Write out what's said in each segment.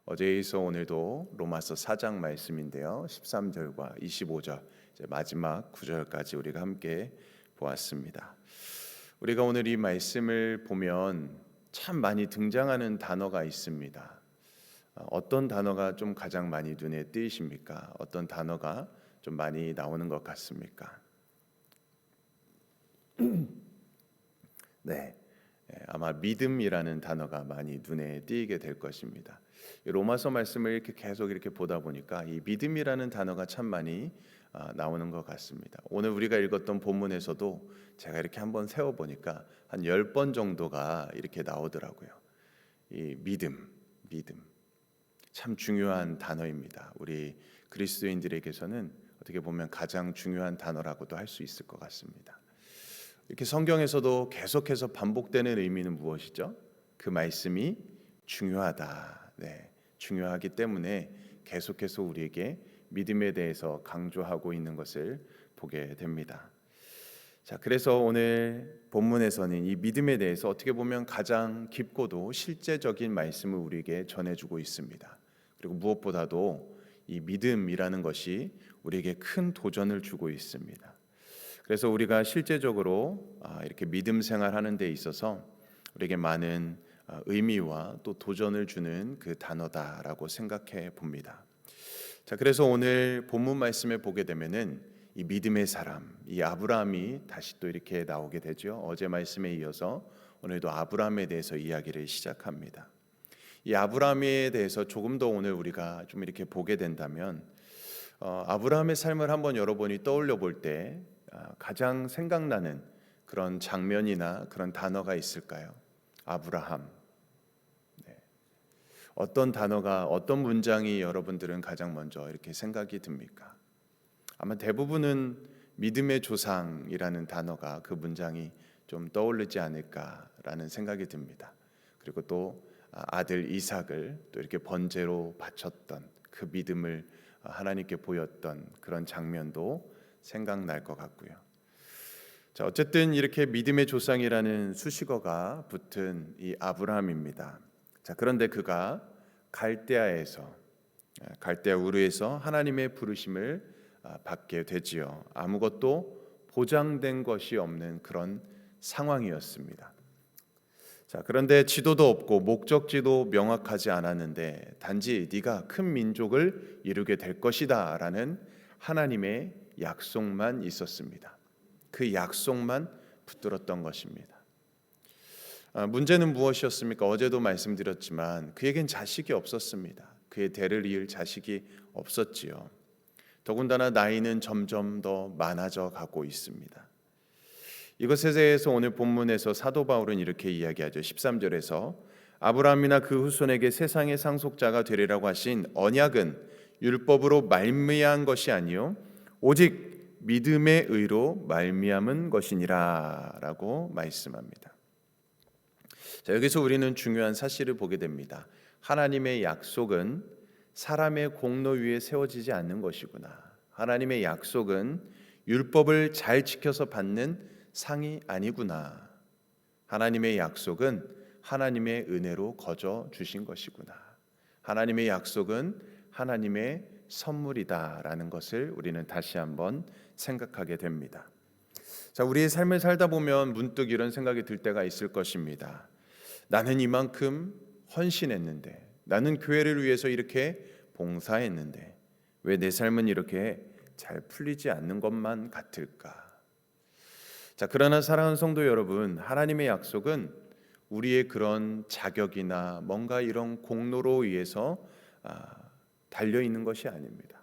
어제에 이어서 오늘도 로마서 4장 말씀인데요. 13절과 25절 마지막 9절까지 우리가 함께 보았습니다. 우리가 오늘 이 말씀을 보면 참 많이 등장하는 단어가 있습니다. 어떤 단어가 좀 가장 많이 눈에 띄십니까? 어떤 단어가 좀 많이 나오는 것 같습니까? 네, 아마 믿음이라는 단어가 많이 눈에 띄게 될 것입니다. 로마서 말씀을 이렇게 계속 이렇게 보다 보니까 이 믿음이라는 단어가 참 많이 나오는 것 같습니다. 오늘 우리가 읽었던 본문에서도 제가 이렇게 한번 세워 보니까 한 10번 정도가 이렇게 나오더라고요. 이 믿음 참 중요한 단어입니다. 우리 그리스도인들에게서는 어떻게 보면 가장 중요한 단어라고도 할 수 있을 것 같습니다. 이렇게 성경에서도 계속해서 반복되는 의미는 무엇이죠? 그 말씀이 중요하다. 네, 중요하기 때문에 계속해서 우리에게 믿음에 대해서 강조하고 있는 것을 보게 됩니다. 자, 그래서 오늘 본문에서는 이 믿음에 대해서 어떻게 보면 가장 깊고도 실제적인 말씀을 우리에게 전해주고 있습니다. 그리고 무엇보다도 이 믿음이라는 것이 우리에게 큰 도전을 주고 있습니다. 그래서 우리가 실제적으로 이렇게 믿음 생활하는 데 있어서 우리에게 많은 의미와 또 도전을 주는 그 단어다라고 생각해 봅니다. 자, 그래서 오늘 본문 말씀에 보게 되면은 이 믿음의 사람, 이 아브라함이 다시 또 이렇게 나오게 되죠. 어제 말씀에 이어서 오늘도 아브라함에 대해서 이야기를 시작합니다. 이 아브라함에 대해서 조금 더 오늘 우리가 좀 이렇게 보게 된다면 아브라함의 삶을 한번 여러분이 떠올려 볼 때 가장 생각나는 그런 장면이나 그런 단어가 있을까요? 아브라함. 네. 어떤 단어가, 어떤 문장이 여러분들은 가장 먼저 이렇게 생각이 듭니까? 아마 대부분은 믿음의 조상이라는 단어가, 그 문장이 좀 떠오르지 않을까라는 생각이 듭니다. 그리고 또 아들 이삭을 또 이렇게 번제로 바쳤던 그 믿음을 하나님께 보였던 그런 장면도 생각날 것 같고요. 자, 어쨌든 이렇게 믿음의 조상이라는 수식어가 붙은 이 아브라함입니다. 자, 그런데 그가 갈대아 우르에서 하나님의 부르심을 받게 되지요. 아무것도 보장된 것이 없는 그런 상황이었습니다. 자, 그런데 지도도 없고 목적지도 명확하지 않았는데 단지 네가 큰 민족을 이루게 될 것이다라는 하나님의 약속만 있었습니다. 그 약속만 붙들었던 것입니다. 문제는 무엇이었습니까? 어제도 말씀드렸지만 그에겐 자식이 없었습니다. 그의 대를 이을 자식이 없었지요. 더군다나 나이는 점점 더 많아져 가고 있습니다. 이것에 대해서 오늘 본문에서 사도 바울은 이렇게 이야기하죠. 13절에서 아브라함이나 그 후손에게 세상의 상속자가 되리라고 하신 언약은 율법으로 말미암은 것이 아니요 오직 믿음의 의로 말미암은 것이니라라고 말씀합니다. 자, 여기서 우리는 중요한 사실을 보게 됩니다. 하나님의 약속은 사람의 공로 위에 세워지지 않는 것이구나. 하나님의 약속은 율법을 잘 지켜서 받는 상이 아니구나. 하나님의 약속은 하나님의 은혜로 거저 주신 것이구나. 하나님의 약속은 하나님의 선물이다라는 것을 우리는 다시 한번 생각하게 됩니다. 자, 우리의 삶을 살다 보면 문득 이런 생각이 들 때가 있을 것입니다. 나는 이만큼 헌신했는데, 나는 교회를 위해서 이렇게 봉사했는데 왜 내 삶은 이렇게 잘 풀리지 않는 것만 같을까? 자, 그러나 사랑하는 성도 여러분, 하나님의 약속은 우리의 그런 자격이나 뭔가 이런 공로로 의해서 달려 있는 것이 아닙니다.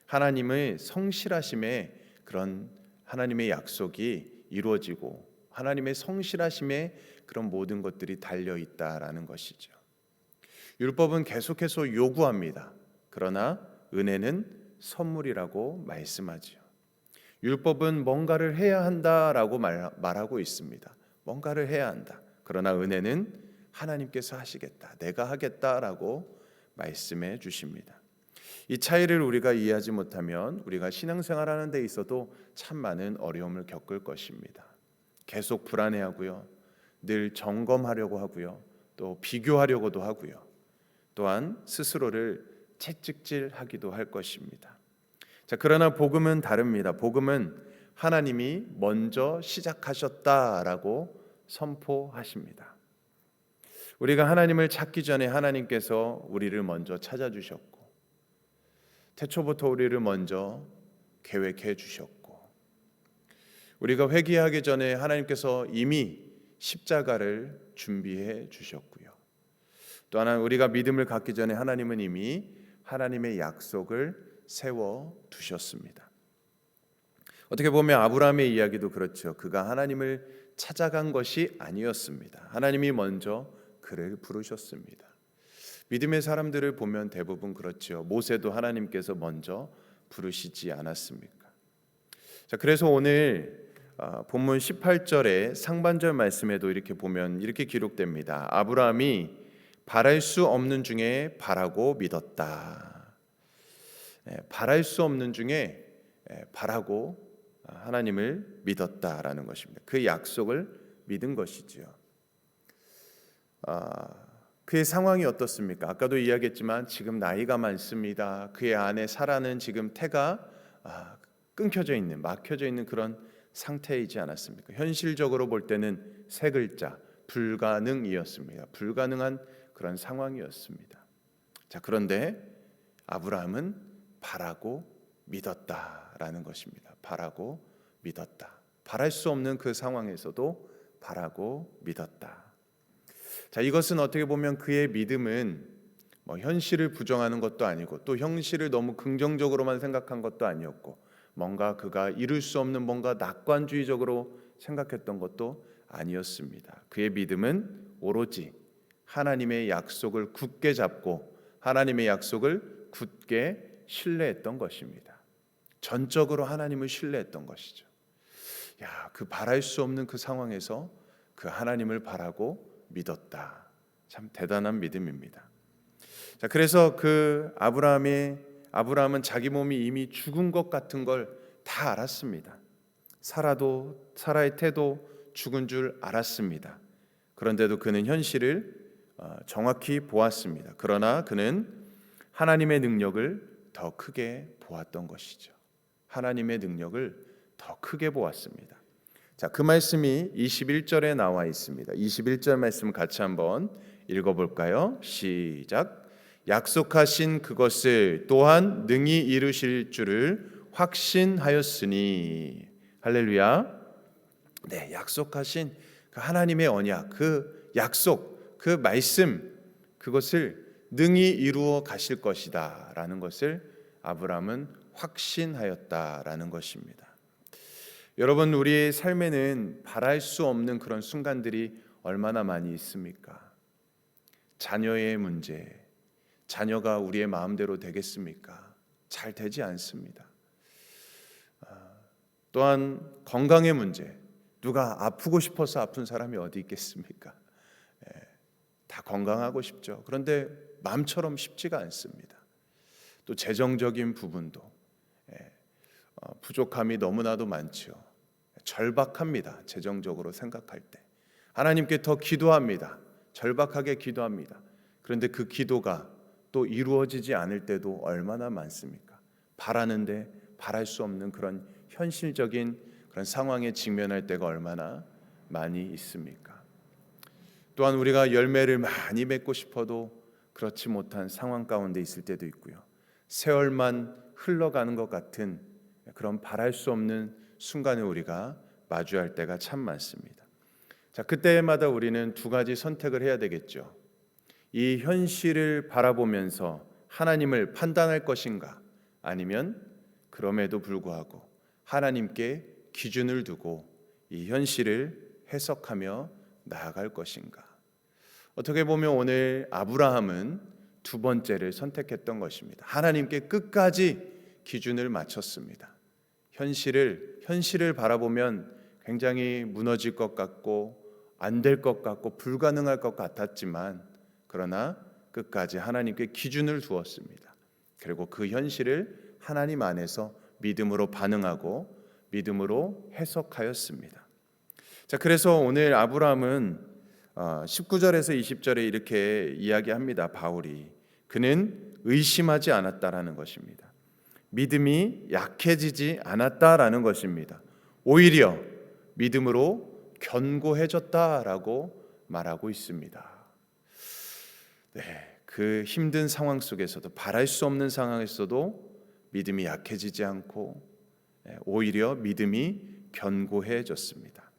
하나님의 성실하심에 그런 하나님의 약속이 이루어지고 하나님의 성실하심에 그런 모든 것들이 달려 있다라는 것이죠. 율법은 계속해서 요구합니다. 그러나 은혜는 선물이라고 말씀하지요. 율법은 뭔가를 해야 한다라고 말하고 있습니다. 뭔가를 해야 한다. 그러나 은혜는 하나님께서 하시겠다, 내가 하겠다라고 말씀해 주십니다. 이 차이를 우리가 이해하지 못하면 우리가 신앙생활하는 데 있어도 참 많은 어려움을 겪을 것입니다. 계속 불안해하고요, 늘 점검하려고 하고요, 또 비교하려고도 하고요. 또한 스스로를 채찍질하기도 할 것입니다. 자, 그러나 복음은 다릅니다. 복음은 하나님이 먼저 시작하셨다라고 선포하십니다. 우리가 하나님을 찾기 전에 하나님께서 우리를 먼저 찾아주셨고, 태초부터 우리를 먼저 계획해 주셨고, 우리가 회개하기 전에 하나님께서 이미 십자가를 준비해 주셨고요. 또 하나, 우리가 믿음을 갖기 전에 하나님은 이미 하나님의 약속을 세워 두셨습니다. 어떻게 보면 아브라함의 이야기도 그렇죠. 그가 하나님을 찾아간 것이 아니었습니다. 하나님이 먼저 그를 부르셨습니다. 믿음의 사람들을 보면 대부분 그렇죠. 모세도 하나님께서 먼저 부르시지 않았습니까? 자, 그래서 오늘 본문 18절의 상반절 말씀에도 이렇게 보면 이렇게 기록됩니다. 아브라함이 바랄 수 없는 중에 바라고 믿었다. 바랄 수 없는 중에 바라고 하나님을 믿었다라는 것입니다. 그 약속을 믿은 것이지요. 그의 상황이 어떻습니까? 아까도 이야기했지만 지금 나이가 많습니다. 그의 아내 사라는 지금 태가 끊겨져 있는, 막혀져 있는 그런 상태이지 않았습니까? 현실적으로 볼 때는 세 글자, 불가능이었습니다. 불가능한 그런 상황이었습니다. 자, 그런데 아브라함은 바라고 믿었다라는 것입니다. 바라고 믿었다. 바랄 수 없는 그 상황에서도 바라고 믿었다. 자, 이것은 어떻게 보면 그의 믿음은 현실을 부정하는 것도 아니고 또 현실을 너무 긍정적으로만 생각한 것도 아니었고 뭔가 그가 이룰 수 없는 뭔가 낙관주의적으로 생각했던 것도 아니었습니다. 그의 믿음은 오로지 하나님의 약속을 굳게 잡고 하나님의 약속을 굳게 신뢰했던 것입니다. 전적으로 하나님을 신뢰했던 것이죠. 그 바랄 수 없는 그 상황에서 그 하나님을 바라고 믿었다. 참 대단한 믿음입니다. 자, 그래서 그 아브라함은 자기 몸이 이미 죽은 것 같은 걸 다 알았습니다. 사라의 태도 죽은 줄 알았습니다. 그런데도 그는 현실을 정확히 보았습니다. 그러나 그는 하나님의 능력을 더 크게 보았던 것이죠. 하나님의 능력을 더 크게 보았습니다. 자, 그 말씀이 21절에 나와 있습니다. 21절 말씀 같이 한번 읽어볼까요? 시작. 약속하신 그것을 또한 능히 이루실 줄을 확신하였으니. 할렐루야. 네, 약속하신 그 하나님의 언약, 그 약속, 그 말씀, 그것을 능히 이루어 가실 것이다 라는 것을 아브라함은 확신하였다라는 것입니다. 여러분, 우리의 삶에는 바랄 수 없는 그런 순간들이 얼마나 많이 있습니까? 자녀의 문제, 자녀가 우리의 마음대로 되겠습니까? 잘 되지 않습니다. 또한 건강의 문제, 누가 아프고 싶어서 아픈 사람이 어디 있겠습니까? 다 건강하고 싶죠. 그런데 마음처럼 쉽지가 않습니다. 또 재정적인 부분도 부족함이 너무나도 많죠. 절박합니다. 재정적으로 생각할 때 하나님께 더 기도합니다. 절박하게 기도합니다. 그런데 그 기도가 또 이루어지지 않을 때도 얼마나 많습니까? 바라는데 바랄 수 없는 그런 현실적인 그런 상황에 직면할 때가 얼마나 많이 있습니까? 또한 우리가 열매를 많이 맺고 싶어도 그렇지 못한 상황 가운데 있을 때도 있고요. 세월만 흘러가는 것 같은 그런 바랄 수 없는 순간을 우리가 마주할 때가 참 많습니다. 자, 그때마다 우리는 두 가지 선택을 해야 되겠죠. 이 현실을 바라보면서 하나님을 판단할 것인가, 아니면 그럼에도 불구하고 하나님께 기준을 두고 이 현실을 해석하며 나아갈 것인가. 어떻게 보면 오늘 아브라함은 두 번째를 선택했던 것입니다. 하나님께 끝까지 기준을 맞췄습니다. 현실을 바라보면 굉장히 무너질 것 같고 안 될 것 같고 불가능할 것 같았지만 그러나 끝까지 하나님께 기준을 두었습니다. 그리고 그 현실을 하나님 안에서 믿음으로 반응하고 믿음으로 해석하였습니다. 자, 그래서 오늘 아브라함은 19절에서 20절에 이렇게 이야기합니다. 바울이 그는 의심하지 않았다라는 것입니다. 믿음이 약해지지 않았다라는 것입니다. 오히려 믿음으로 견고해졌다라고 말하고 있습니다. 네, 그 힘든 상황 속에서도, 바랄 수 없는 상황에서도 믿음이 약해지지 않고 오히려 믿음이 견고해졌습니다.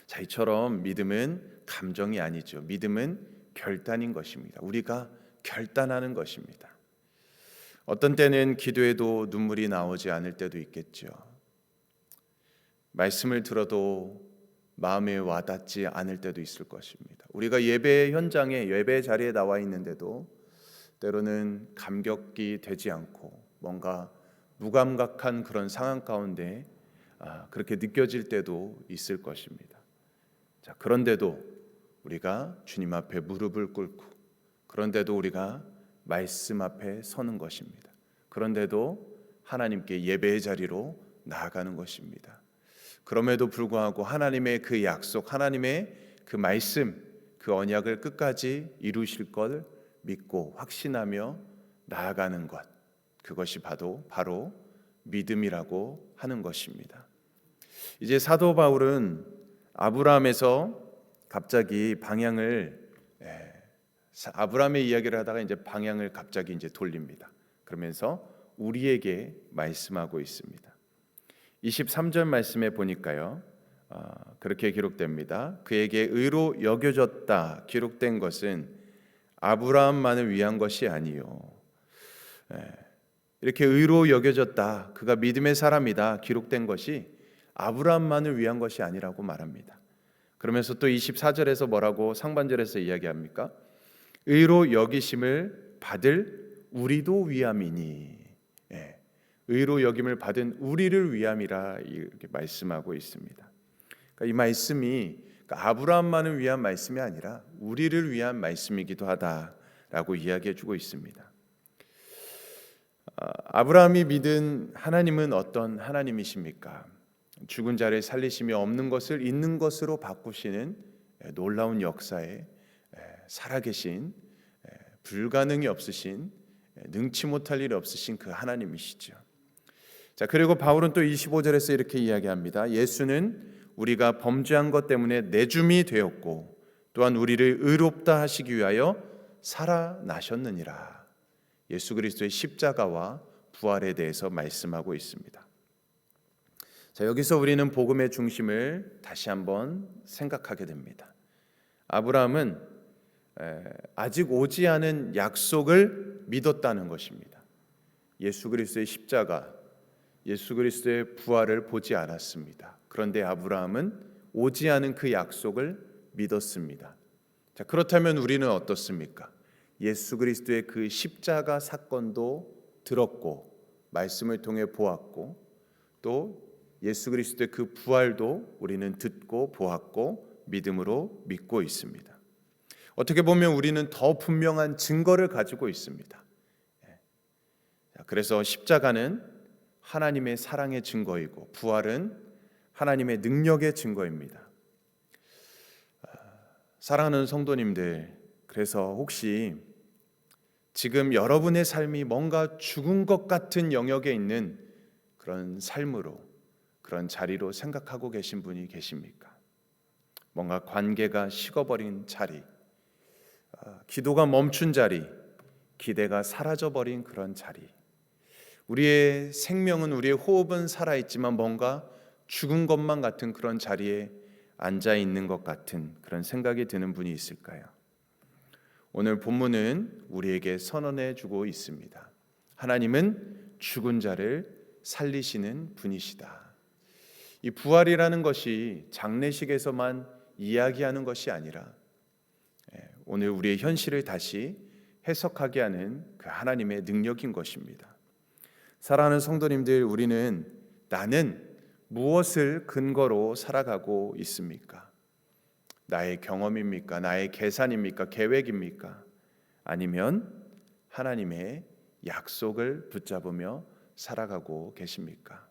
자, 이처럼 믿음은 감정이 아니죠. 믿음은 결단인 것입니다. 우리가 결단하는 것입니다. 어떤 때는 기도해도 눈물이 나오지 않을 때도 있겠죠. 말씀을 들어도 마음에 와닿지 않을 때도 있을 것입니다. 우리가 예배 현장에, 예배 자리에 나와 있는데도 때로는 감격이 되지 않고 뭔가 무감각한 그런 상황 가운데 그렇게 느껴질 때도 있을 것입니다. 자, 그런데도 우리가 주님 앞에 무릎을 꿇고, 그런데도 우리가 말씀 앞에 서는 것입니다. 그런데도 하나님께 예배의 자리로 나아가는 것입니다. 그럼에도 불구하고 하나님의 그 약속, 하나님의 그 말씀, 그 언약을 끝까지 이루실 걸 믿고 확신하며 나아가는 것, 그것이 바로 믿음이라고 하는 것입니다. 이제 사도 바울은 아브라함에서 갑자기 아브라함의 이야기를 하다가 이제 방향을 갑자기 이제 돌립니다. 그러면서 우리에게 말씀하고 있습니다. 23절 말씀에 보니까요, 그렇게 기록됩니다. 그에게 의로 여겨졌다 기록된 것은 아브라함만을 위한 것이 아니요. 이렇게 의로 여겨졌다, 그가 믿음의 사람이다 기록된 것이 아브라함만을 위한 것이 아니라고 말합니다. 그러면서 또 24절에서 뭐라고 상반절에서 이야기합니까? 의로 여기심을 받을 우리도 위함이니. 의로 여김을 받은 우리를 위함이라 이렇게 말씀하고 있습니다. 그러니까 이 말씀이 아브라함만을 위한 말씀이 아니라 우리를 위한 말씀이기도 하다라고 이야기해주고 있습니다. 아브라함이 믿은 하나님은 어떤 하나님이십니까? 죽은 자를 살리시며 없는 것을 있는 것으로 바꾸시는 놀라운 역사에 살아계신, 불가능이 없으신, 능치 못할 일이 없으신 그 하나님이시죠. 자, 그리고 바울은 또 25절에서 이렇게 이야기합니다. 예수는 우리가 범죄한 것 때문에 내줌이 되었고 또한 우리를 의롭다 하시기 위하여 살아나셨느니라. 예수 그리스도의 십자가와 부활에 대해서 말씀하고 있습니다. 자, 여기서 우리는 복음의 중심을 다시 한번 생각하게 됩니다. 아브라함은 아직 오지 않은 약속을 믿었다는 것입니다. 예수 그리스도의 십자가, 예수 그리스도의 부활을 보지 않았습니다. 그런데 아브라함은 오지 않은 그 약속을 믿었습니다. 자, 그렇다면 우리는 어떻습니까? 예수 그리스도의 그 십자가 사건도 들었고 말씀을 통해 보았고 또 예수 그리스도의 그 부활도 우리는 듣고 보았고 믿음으로 믿고 있습니다. 어떻게 보면 우리는 더 분명한 증거를 가지고 있습니다. 그래서 십자가는 하나님의 사랑의 증거이고 부활은 하나님의 능력의 증거입니다. 사랑하는 성도님들, 그래서 혹시 지금 여러분의 삶이 뭔가 죽은 것 같은 영역에 있는 그런 삶으로, 그런 자리로 생각하고 계신 분이 계십니까? 뭔가 관계가 식어버린 자리, 기도가 멈춘 자리, 기대가 사라져버린 그런 자리, 우리의 생명은, 우리의 호흡은 살아있지만 뭔가 죽은 것만 같은 그런 자리에 앉아있는 것 같은 그런 생각이 드는 분이 있을까요? 오늘 본문은 우리에게 선언해 주고 있습니다. 하나님은 죽은 자를 살리시는 분이시다. 이 부활이라는 것이 장례식에서만 이야기하는 것이 아니라 오늘 우리의 현실을 다시 해석하게 하는 그 하나님의 능력인 것입니다. 사랑하는 성도님들, 우리는 나는 무엇을 근거로 살아가고 있습니까? 나의 경험입니까? 나의 계산입니까? 계획입니까? 아니면 하나님의 약속을 붙잡으며 살아가고 계십니까?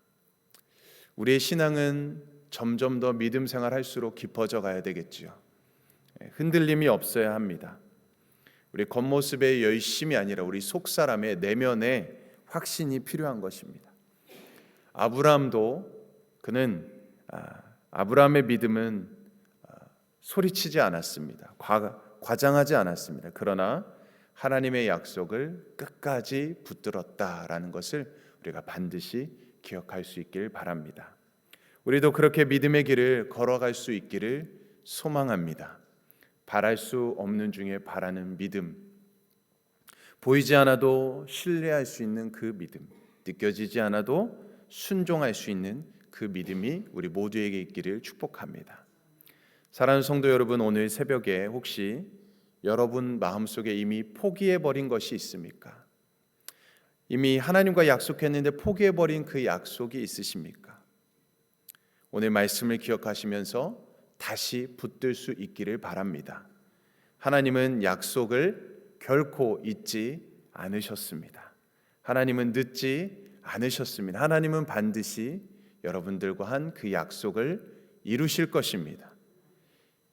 우리의 신앙은 점점 더 믿음 생활할수록 깊어져 가야 되겠지요. 흔들림이 없어야 합니다. 우리 겉모습의 열심이 아니라 우리 속사람의 내면의 확신이 필요한 것입니다. 아브라함도 그는 아브라함의 믿음은 소리치지 않았습니다. 과장하지 않았습니다. 그러나 하나님의 약속을 끝까지 붙들었다라는 것을 우리가 반드시 기억할 수 있길 바랍니다. 우리도 그렇게 믿음의 길을 걸어갈 수 있기를 소망합니다. 바랄 수 없는 중에 바라는 믿음, 보이지 않아도 신뢰할 수 있는 그 믿음, 느껴지지 않아도 순종할 수 있는 그 믿음이 우리 모두에게 있기를 축복합니다. 사랑하는 성도 여러분, 오늘 새벽에 혹시 여러분 마음속에 이미 포기해버린 것이 있습니까? 이미 하나님과 약속했는데 포기해버린 그 약속이 있으십니까? 오늘 말씀을 기억하시면서 다시 붙들 수 있기를 바랍니다. 하나님은 약속을 결코 잊지 않으셨습니다. 하나님은 늦지 않으셨습니다. 하나님은 반드시 여러분들과 한 그 약속을 이루실 것입니다.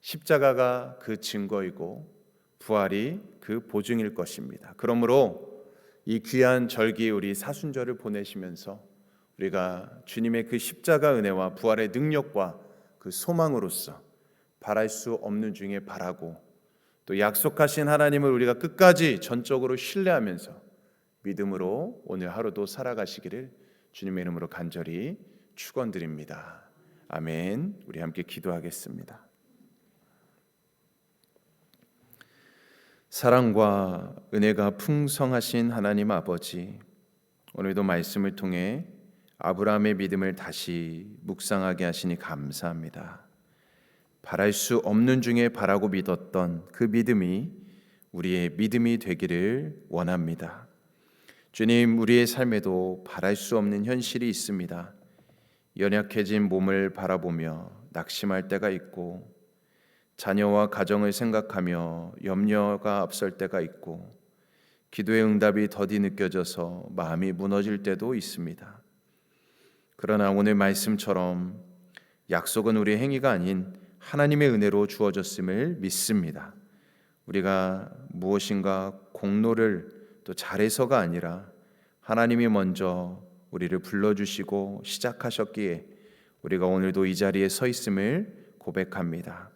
십자가가 그 증거이고 부활이 그 보증일 것입니다. 그러므로 이 귀한 절기 우리 사순절을 보내시면서 우리가 주님의 그 십자가 은혜와 부활의 능력과 그 소망으로서 바랄 수 없는 중에 바라고 또 약속하신 하나님을 우리가 끝까지 전적으로 신뢰하면서 믿음으로 오늘 하루도 살아가시기를 주님의 이름으로 간절히 축원드립니다. 아멘. 우리 함께 기도하겠습니다. 사랑과 은혜가 풍성하신 하나님 아버지, 오늘도 말씀을 통해 아브라함의 믿음을 다시 묵상하게 하시니 감사합니다. 바랄 수 없는 중에 바라고 믿었던 그 믿음이 우리의 믿음이 되기를 원합니다. 주님, 우리의 삶에도 바랄 수 없는 현실이 있습니다. 연약해진 몸을 바라보며 낙심할 때가 있고, 자녀와 가정을 생각하며 염려가 앞설 때가 있고, 기도의 응답이 더디 느껴져서 마음이 무너질 때도 있습니다. 그러나 오늘 말씀처럼 약속은 우리의 행위가 아닌 하나님의 은혜로 주어졌음을 믿습니다. 우리가 무엇인가 공로를 또 잘해서가 아니라 하나님이 먼저 우리를 불러주시고 시작하셨기에 우리가 오늘도 이 자리에 서 있음을 고백합니다.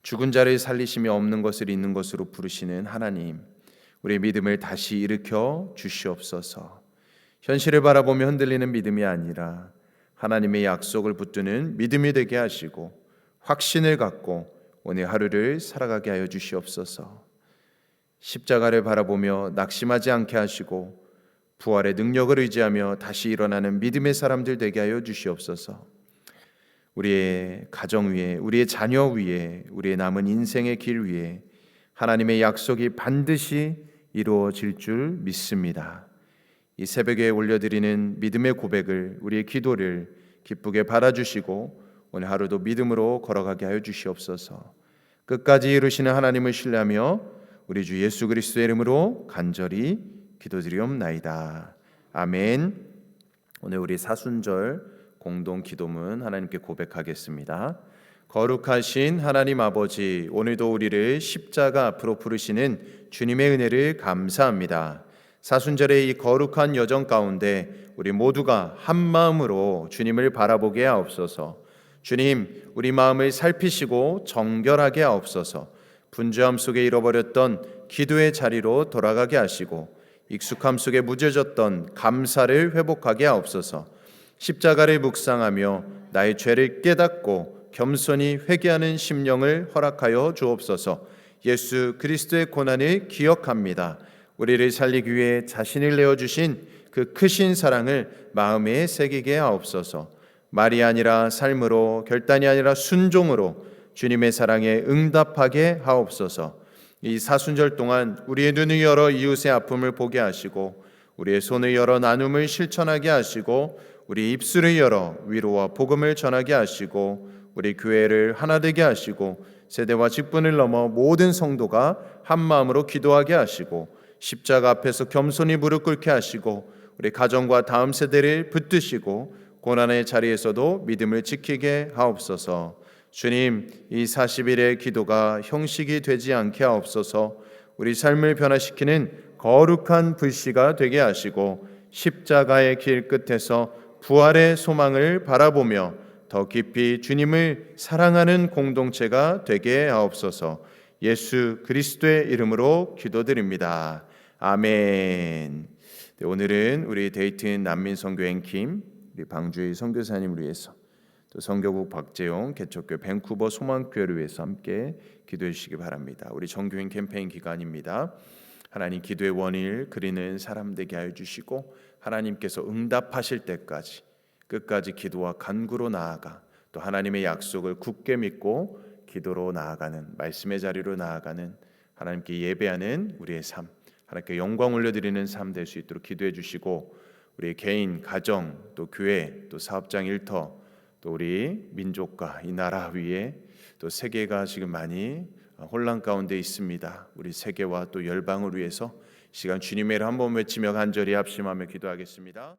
죽은 자를 살리시며 없는 것을 있는 것으로 부르시는 하나님, 우리의 믿음을 다시 일으켜 주시옵소서. 현실을 바라보며 흔들리는 믿음이 아니라 하나님의 약속을 붙드는 믿음이 되게 하시고 확신을 갖고 오늘 하루를 살아가게 하여 주시옵소서. 십자가를 바라보며 낙심하지 않게 하시고 부활의 능력을 의지하며 다시 일어나는 믿음의 사람들 되게 하여 주시옵소서. 우리의 가정 위에, 우리의 자녀 위에, 우리의 남은 인생의 길 위에 하나님의 약속이 반드시 이루어질 줄 믿습니다. 이 새벽에 올려드리는 믿음의 고백을, 우리의 기도를 기쁘게 받아주시고 오늘 하루도 믿음으로 걸어가게 하여 주시옵소서. 끝까지 이루시는 하나님을 신뢰하며 우리 주 예수 그리스도의 이름으로 간절히 기도드리옵나이다. 아멘. 오늘 우리 사순절 공동 기도문 하나님께 고백하겠습니다. 거룩하신 하나님 아버지, 오늘도 우리를 십자가 앞으로 부르시는 주님의 은혜를 감사합니다. 사순절의 이 거룩한 여정 가운데 우리 모두가 한 마음으로 주님을 바라보게 하옵소서. 주님, 우리 마음을 살피시고 정결하게 하옵소서. 분주함 속에 잃어버렸던 기도의 자리로 돌아가게 하시고 익숙함 속에 무뎌졌던 감사를 회복하게 하옵소서. 십자가를 묵상하며 나의 죄를 깨닫고 겸손히 회개하는 심령을 허락하여 주옵소서. 예수 그리스도의 고난을 기억합니다. 우리를 살리기 위해 자신을 내어주신 그 크신 사랑을 마음에 새기게 하옵소서. 말이 아니라 삶으로, 결단이 아니라 순종으로 주님의 사랑에 응답하게 하옵소서. 이 사순절 동안 우리의 눈을 열어 이웃의 아픔을 보게 하시고 우리의 손을 열어 나눔을 실천하게 하시고 우리 입술을 열어 위로와 복음을 전하게 하시고 우리 교회를 하나 되게 하시고 세대와 직분을 넘어 모든 성도가 한 마음으로 기도하게 하시고 십자가 앞에서 겸손히 무릎 꿇게 하시고 우리 가정과 다음 세대를 붙드시고 고난의 자리에서도 믿음을 지키게 하옵소서. 주님, 이 40일의 기도가 형식이 되지 않게 하옵소서. 우리 삶을 변화시키는 거룩한 불씨가 되게 하시고 십자가의 길 끝에서 부활의 소망을 바라보며 더 깊이 주님을 사랑하는 공동체가 되게 하옵소서. 예수 그리스도의 이름으로 기도드립니다. 아멘. 네, 오늘은 우리 데이튼 난민선교행 팀 우리 방주의 선교사님을 위해서 또 선교국 박재용 개척교회 밴쿠버 소망교회를 위해서 함께 기도해 주시기 바랍니다. 우리 정교인 캠페인 기간입니다. 하나님 기도의 원인을 그리는 사람 되게 하여 주시고 하나님께서 응답하실 때까지 끝까지 기도와 간구로 나아가 또 하나님의 약속을 굳게 믿고 기도로 나아가는 말씀의 자리로 나아가는 하나님께 예배하는 우리의 삶, 하나님께 영광 올려드리는 삶 될 수 있도록 기도해 주시고 우리 개인, 가정, 또 교회, 또 사업장 일터, 또 우리 민족과 이 나라 위에 또 세계가 지금 많이 혼란 가운데 있습니다. 우리 세계와 또 열방을 위해서 시간 주님의 이름 한번 외치며 간절히 합심하며 기도하겠습니다.